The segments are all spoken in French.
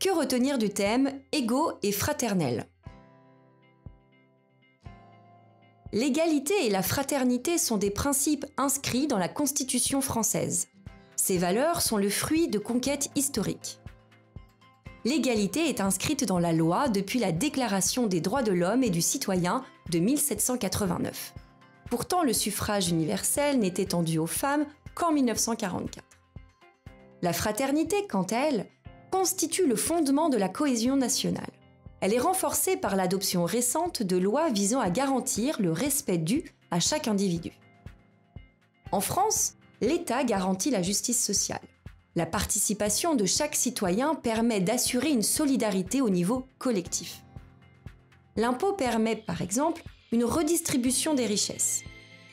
Que retenir du thème égaux et fraternels? L'égalité et la fraternité sont des principes inscrits dans la Constitution française. Ces valeurs sont le fruit de conquêtes historiques. L'égalité est inscrite dans la loi depuis la Déclaration des droits de l'homme et du citoyen de 1789. Pourtant, le suffrage universel n'est étendu aux femmes qu'en 1944. La fraternité, quant à elle, constitue le fondement de la cohésion nationale. Elle est renforcée par l'adoption récente de lois visant à garantir le respect dû à chaque individu. En France, l'État garantit la justice sociale. La participation de chaque citoyen permet d'assurer une solidarité au niveau collectif. L'impôt permet, par exemple, une redistribution des richesses.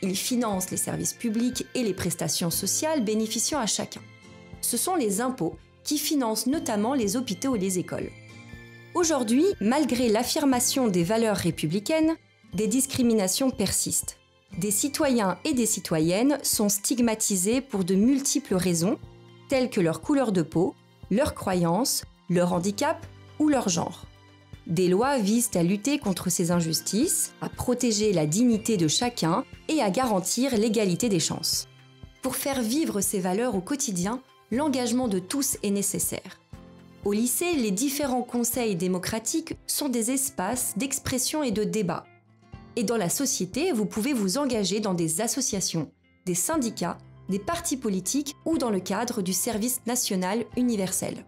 Il finance les services publics et les prestations sociales bénéficiant à chacun. Ce sont les impôts qui financent notamment les hôpitaux et les écoles. Aujourd'hui, malgré l'affirmation des valeurs républicaines, des discriminations persistent. Des citoyens et des citoyennes sont stigmatisés pour de multiples raisons, telles que leur couleur de peau, leurs croyances, leur handicap ou leur genre. Des lois visent à lutter contre ces injustices, à protéger la dignité de chacun et à garantir l'égalité des chances. Pour faire vivre ces valeurs au quotidien, l'engagement de tous est nécessaire. Au lycée, les différents conseils démocratiques sont des espaces d'expression et de débat. Et dans la société, vous pouvez vous engager dans des associations, des syndicats, des partis politiques ou dans le cadre du service national universel.